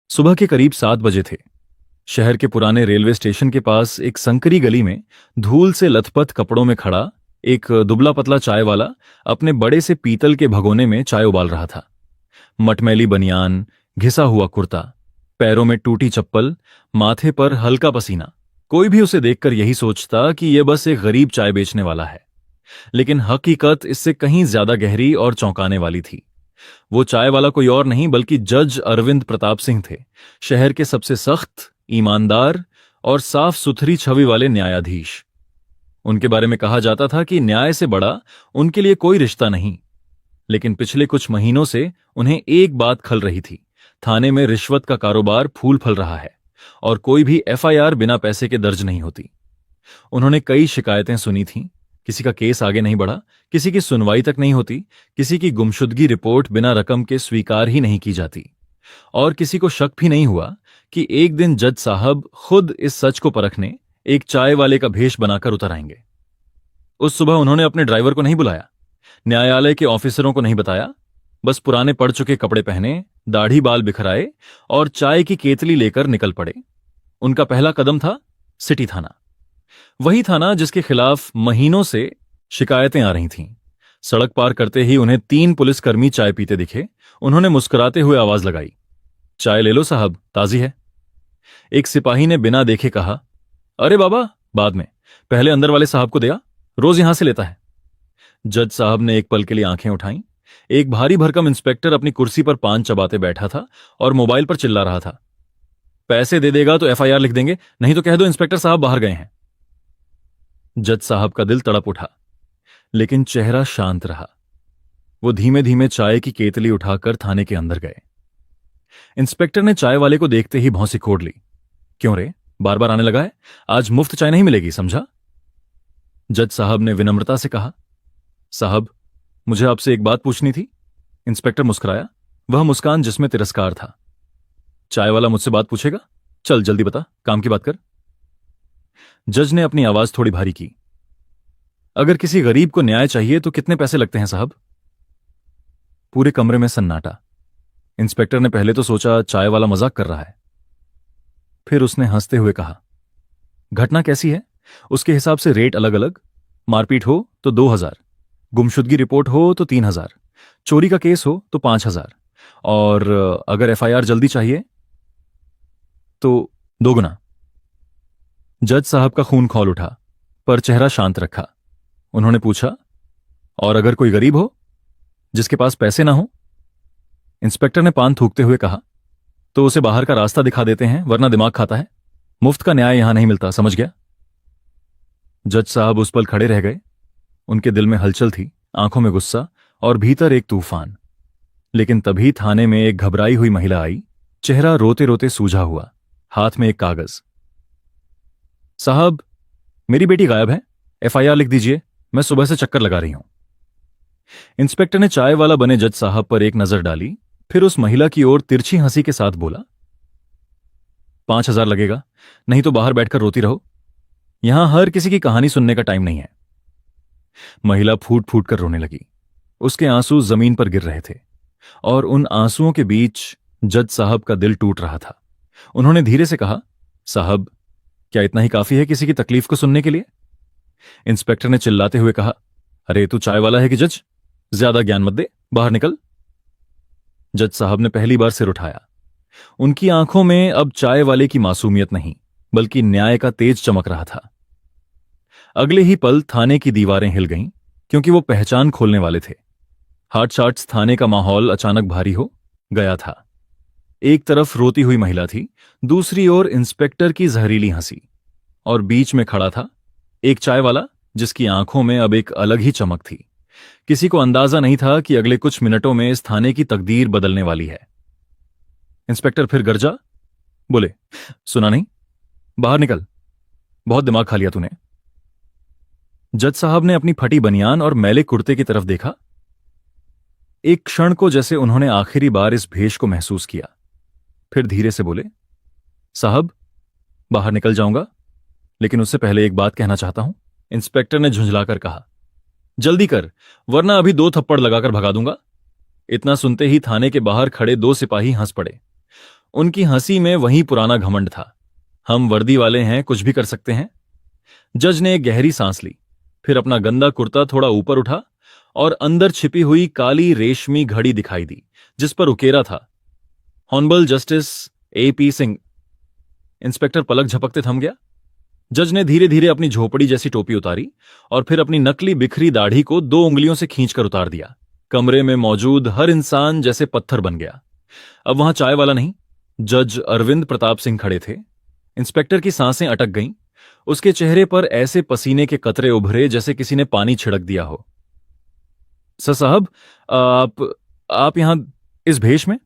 सुबह के करीब 7 बजे थे। शहर के पुराने रेलवे स्टेशन के पास एक संकरी गली में धूल से लथपथ कपड़ों में खड़ा एक दुबला पतला चाय वाला अपने बड़े से पीतल के भगोने में चाय उबाल रहा था। मटमैली बनियान, घिसा हुआ कुर्ता, पैरों में टूटी चप्पल, माथे पर हल्का पसीना। कोई भी उसे देखकर यही सोचता कि यह बस एक गरीब चाय बेचने वाला है, लेकिन हकीकत इससे कहीं ज्यादा गहरी और चौंकाने वाली थी। वो चाय वाला कोई और नहीं बल्कि जज अरविंद प्रताप सिंह थे, शहर के सबसे सख्त, ईमानदार और साफ सुथरी छवि वाले न्यायाधीश। उनके बारे में कहा जाता था कि न्याय से बड़ा उनके लिए कोई रिश्ता नहीं। लेकिन पिछले कुछ महीनों से उन्हें एक बात खल रही थी, थाने में रिश्वत का कारोबार फूल फल रहा है और कोई भी एफआईआर बिना पैसे के दर्ज नहीं होती। उन्होंने कई शिकायतें सुनी थीं, किसी का केस आगे नहीं बढ़ा, किसी की सुनवाई तक नहीं होती, किसी की गुमशुदगी रिपोर्ट बिना रकम के स्वीकार ही नहीं की जाती, और किसी को शक भी नहीं हुआ कि एक दिन जज साहब खुद इस सच को परखने एक चाय वाले का भेष बनाकर उतर आएंगे। उस सुबह उन्होंने अपने ड्राइवर को नहीं बुलाया, न्यायालय के ऑफिसरों को नहीं बताया, बस पुराने पड़ चुके कपड़े पहने, दाढ़ी बाल बिखराए और चाय की केतली लेकर निकल पड़े। उनका पहला कदम था सिटी थाना, वही थाना जिसके खिलाफ महीनों से शिकायतें आ रही थीं। सड़क पार करते ही उन्हें 3 पुलिसकर्मी चाय पीते दिखे। उन्होंने मुस्कुराते हुए आवाज लगाई, चाय ले लो साहब, ताजी है। एक सिपाही ने बिना देखे कहा, अरे बाबा, बाद में, पहले अंदर वाले साहब को दिया, रोज यहां से लेता है। जज साहब ने एक पल के लिए आंखें उठाईं। एक भारी भरकम इंस्पेक्टर अपनी कुर्सी पर पान चबाते बैठा था और मोबाइल पर चिल्ला रहा था, पैसे दे देगा तो एफआईआर लिख देंगे, नहीं तो कह दो इंस्पेक्टर साहब बाहर गए हैं। जज साहब का दिल तड़प उठा, लेकिन चेहरा शांत रहा। वो धीमे धीमे चाय की केतली उठाकर थाने के अंदर गए। इंस्पेक्टर ने चाय वाले को देखते ही भौंसी खोड़ ली, क्यों रे, बार बार आने लगा है, आज मुफ्त चाय नहीं मिलेगी, समझा? जज साहब ने विनम्रता से कहा, साहब, मुझे आपसे एक बात पूछनी थी। इंस्पेक्टर मुस्कुराया, वह मुस्कान जिसमें तिरस्कार था। चाय वाला मुझसे बात पूछेगा, चल जल्दी बता, काम की बात कर। जज ने अपनी आवाज थोड़ी भारी की, अगर किसी गरीब को न्याय चाहिए तो कितने पैसे लगते हैं साहब? पूरे कमरे में सन्नाटा। इंस्पेक्टर ने पहले तो सोचा चाय वाला मजाक कर रहा है, फिर उसने हंसते हुए कहा, घटना कैसी है उसके हिसाब से रेट अलग अलग। मारपीट हो तो 2000, गुमशुदगी रिपोर्ट हो तो 3000, चोरी का केस हो तो 5000, और अगर एफआईआर जल्दी चाहिए तो 2 गुना। जज साहब का खून खौल उठा, पर चेहरा शांत रखा। उन्होंने पूछा, और अगर कोई गरीब हो जिसके पास पैसे ना हो? इंस्पेक्टर ने पान थूकते हुए कहा, तो उसे बाहर का रास्ता दिखा देते हैं, वरना दिमाग खाता है। मुफ्त का न्याय यहां नहीं मिलता, समझ गया? जज साहब उस पल खड़े रह गए। उनके दिल में हलचल थी, आंखों में गुस्सा और भीतर एक तूफान। लेकिन तभी थाने में एक घबराई हुई महिला आई, चेहरा रोते रोते सूझा हुआ, हाथ में एक कागज। साहब, मेरी बेटी गायब है, एफआईआर लिख दीजिए, मैं सुबह से चक्कर लगा रही हूं। इंस्पेक्टर ने चाय वाला बने जज साहब पर एक नजर डाली, फिर उस महिला की ओर तिरछी हंसी के साथ बोला, 5000 लगेगा, नहीं तो बाहर बैठकर रोती रहो, यहां हर किसी की कहानी सुनने का टाइम नहीं है। महिला फूट फूट कर रोने लगी। उसके आंसू जमीन पर गिर रहे थे और उन आंसुओं के बीच जज साहब का दिल टूट रहा था। उन्होंने धीरे से कहा, साहब, क्या इतना ही काफी है किसी की तकलीफ को सुनने के लिए? इंस्पेक्टर ने चिल्लाते हुए कहा, अरे तू चाय वाला है कि जज? ज्यादा ज्ञान मत दे, बाहर निकल। जज साहब ने पहली बार सिर उठाया। उनकी आंखों में अब चाय वाले की मासूमियत नहीं, बल्कि न्याय का तेज चमक रहा था। अगले ही पल थाने की दीवारें हिल गईं, क्योंकि वो पहचान खोलने वाले थे। हाटशाट्स थाने का माहौल अचानक भारी हो गया था। एक तरफ रोती हुई महिला थी, दूसरी ओर इंस्पेक्टर की जहरीली हंसी, और बीच में खड़ा था एक चाय वाला जिसकी आंखों में अब एक अलग ही चमक थी। किसी को अंदाजा नहीं था कि अगले कुछ मिनटों में इस थाने की तकदीर बदलने वाली है। इंस्पेक्टर फिर गरजा, बोले, सुना नहीं? बाहर निकल, बहुत दिमाग खा लिया तूने। जज साहब ने अपनी फटी बनियान और मैले कुर्ते की तरफ देखा। एक क्षण को जैसे उन्होंने आखिरी बार इस भेष को महसूस किया। फिर धीरे से बोले, साहब, बाहर निकल जाऊंगा, लेकिन उससे पहले एक बात कहना चाहता हूं। इंस्पेक्टर ने झुंझलाकर कहा, जल्दी कर, वरना अभी 2 थप्पड़ लगाकर भगा दूंगा। इतना सुनते ही थाने के बाहर खड़े 2 सिपाही हंस पड़े। उनकी हंसी में वही पुराना घमंड था। हम वर्दी वाले हैं, कुछ भी कर सकते हैं। जज ने एक गहरी सांस ली, फिर अपना गंदा कुर्ता थोड़ा ऊपर उठा और अंदर छिपी हुई काली रेशमी घड़ी दिखाई दी जिस पर उकेरा था हॉनबल जस्टिस A.P. सिंह। इंस्पेक्टर पलक झपकते थम गया। जज ने धीरे धीरे अपनी झोपड़ी जैसी टोपी उतारी और फिर अपनी नकली बिखरी दाढ़ी को 2 उंगलियों से खींचकर उतार दिया। कमरे में मौजूद हर इंसान जैसे पत्थर बन गया। अब वहां चाय वाला नहीं, जज अरविंद प्रताप सिंह खड़े थे। इंस्पेक्टर की सांसें अटक गईं। उसके चेहरे पर ऐसे पसीने के कतरे उभरे जैसे किसी ने पानी छिड़क दिया हो। सर साहब, आप यहां इस भेष में?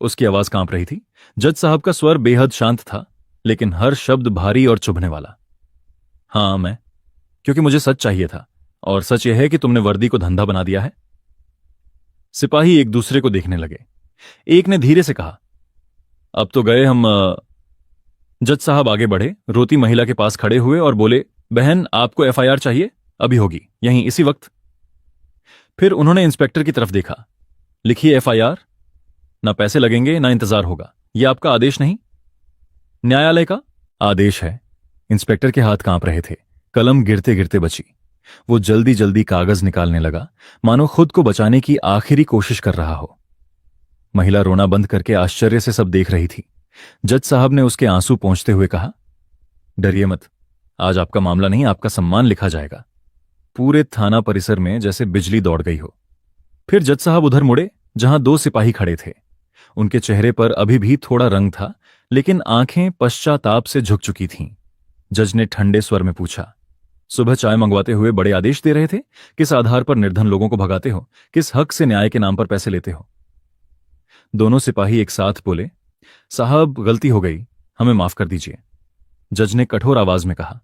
उसकी आवाज कांप रही थी। जज साहब का स्वर बेहद शांत था, लेकिन हर शब्द भारी और चुभने वाला। हां मैं, क्योंकि मुझे सच चाहिए था, और सच यह है कि तुमने वर्दी को धंधा बना दिया है। सिपाही एक दूसरे को देखने लगे। एक ने धीरे से कहा, अब तो गए हम। जज साहब आगे बढ़े, रोती महिला के पास खड़े हुए और बोले, बहन आपको FIR चाहिए? अभी होगी, यहीं इसी वक्त। फिर उन्होंने इंस्पेक्टर की तरफ देखा। लिखिए FIR, ना पैसे लगेंगे ना इंतजार होगा। यह आपका आदेश नहीं, न्यायालय का आदेश है। इंस्पेक्टर के हाथ कांप रहे थे, कलम गिरते गिरते बची। वो जल्दी जल्दी कागज निकालने लगा, मानो खुद को बचाने की आखिरी कोशिश कर रहा हो। महिला रोना बंद करके आश्चर्य से सब देख रही थी। जज साहब ने उसके आंसू पोंछते हुए कहा, डरिए मत, आज आपका मामला नहीं आपका सम्मान लिखा जाएगा। पूरे थाना परिसर में जैसे बिजली दौड़ गई हो। फिर जज साहब उधर मुड़े जहां 2 सिपाही खड़े थे। उनके चेहरे पर अभी भी थोड़ा रंग था, लेकिन आंखें पश्चाताप से झुक चुकी थीं। जज ने ठंडे स्वर में पूछा, सुबह चाय मंगवाते हुए बड़े आदेश दे रहे थे? किस आधार पर निर्धन लोगों को भगाते हो? किस हक से न्याय के नाम पर पैसे लेते हो? दोनों सिपाही एक साथ बोले, साहब गलती हो गई, हमें माफ कर दीजिए। जज ने कठोर आवाज में कहा,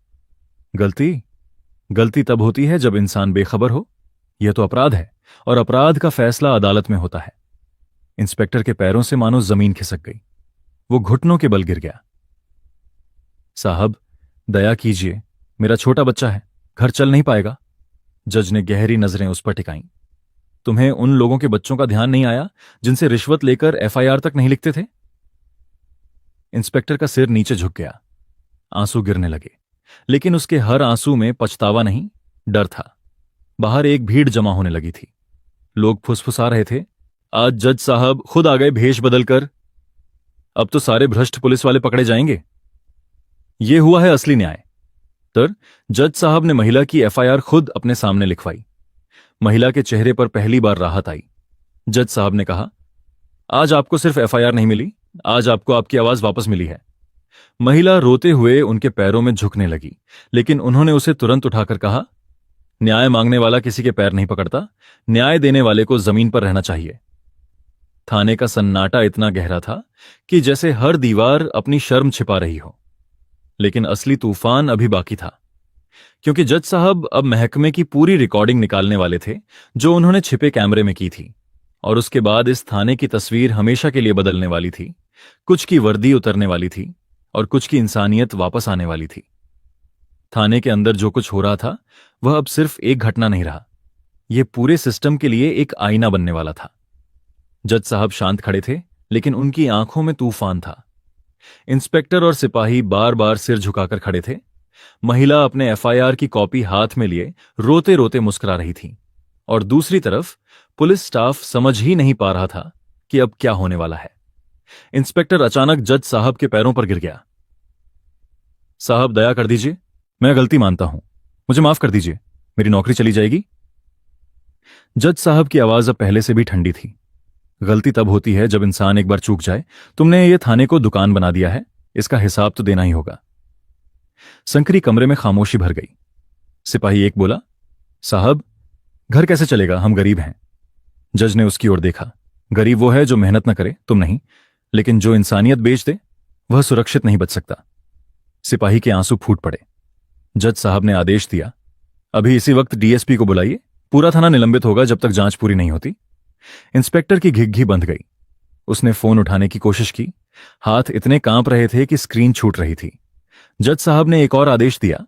गलती तब होती है जब इंसान बेखबर हो। यह तो अपराध है, और अपराध का फैसला अदालत में होता है। इंस्पेक्टर के पैरों से मानो जमीन खिसक गई। वो घुटनों के बल गिर गया। साहब दया कीजिए, मेरा छोटा बच्चा है, घर चल नहीं पाएगा। जज ने गहरी नजरें उस पर टिकाईं। तुम्हें उन लोगों के बच्चों का ध्यान नहीं आया जिनसे रिश्वत लेकर FIR तक नहीं लिखते थे? इंस्पेक्टर का सिर नीचे झुक गया। आंसू गिरने लगे, लेकिन उसके हर आंसू में पछतावा नहीं, डर था। बाहर एक भीड़ जमा होने लगी थी। लोग फुसफुसा रहे थे, आज जज साहब खुद आ गए भेष बदलकर। अब तो सारे भ्रष्ट पुलिस वाले पकड़े जाएंगे। यह हुआ है असली न्याय। तर जज साहब ने महिला की FIR खुद अपने सामने लिखवाई। महिला के चेहरे पर पहली बार राहत आई। जज साहब ने कहा, आज आपको सिर्फ FIR नहीं मिली, आज आपको आपकी आवाज वापस मिली है। महिला रोते हुए उनके पैरों में झुकने लगी, लेकिन उन्होंने उसे तुरंत उठाकर कहा, न्याय मांगने वाला किसी के पैर नहीं पकड़ता, न्याय देने वाले को जमीन पर रहना चाहिए। थाने का सन्नाटा इतना गहरा था कि जैसे हर दीवार अपनी शर्म छिपा रही हो। लेकिन असली तूफान अभी बाकी था, क्योंकि जज साहब अब महकमे की पूरी रिकॉर्डिंग निकालने वाले थे जो उन्होंने छिपे कैमरे में की थी। और उसके बाद इस थाने की तस्वीर हमेशा के लिए बदलने वाली थी। कुछ की वर्दी उतरने वाली थी और कुछ की इंसानियत वापस आने वाली थी। थाने के अंदर जो कुछ हो रहा था वह अब सिर्फ एक घटना नहीं रहा, यह पूरे सिस्टम के लिए एक आईना बनने वाला था। जज साहब शांत खड़े थे, लेकिन उनकी आंखों में तूफान था। इंस्पेक्टर और सिपाही बार बार सिर झुकाकर खड़े थे। महिला अपने FIR की कॉपी हाथ में लिए रोते रोते मुस्कुरा रही थी, और दूसरी तरफ पुलिस स्टाफ समझ ही नहीं पा रहा था कि अब क्या होने वाला है। इंस्पेक्टर अचानक जज साहब के पैरों पर गिर गया। साहब दया कर दीजिए, मैं गलती मानता हूं, मुझे माफ कर दीजिए, मेरी नौकरी चली जाएगी। जज साहब की आवाज अब पहले से भी ठंडी थी। गलती तब होती है जब इंसान एक बार चूक जाए। तुमने ये थाने को दुकान बना दिया है, इसका हिसाब तो देना ही होगा। संकरी कमरे में खामोशी भर गई। सिपाही एक बोला, साहब घर कैसे चलेगा, हम गरीब हैं। जज ने उसकी ओर देखा। गरीब वो है जो मेहनत न करे, तुम नहीं, लेकिन जो इंसानियत बेच दे वह सुरक्षित नहीं बच सकता। सिपाही के आंसू फूट पड़े। जज साहब ने आदेश दिया, अभी इसी वक्त DSP को बुलाइए, पूरा थाना निलंबित होगा जब तक जांच पूरी नहीं होती। इंस्पेक्टर की घिघी बंध गई। उसने फोन उठाने की कोशिश की, हाथ इतने कांप रहे थे कि स्क्रीन छूट रही थी। जज साहब ने एक और आदेश दिया,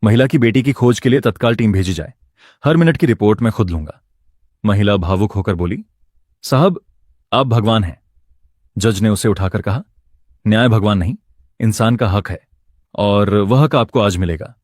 महिला की बेटी की खोज के लिए तत्काल टीम भेजी जाए, हर मिनट की रिपोर्ट मैं खुद लूंगा। महिला भावुक होकर बोली, साहब आप भगवान हैं, जज ने उसे उठाकर कहा, न्याय भगवान नहीं, इंसान का हक है, और वह हक आपको आज मिलेगा।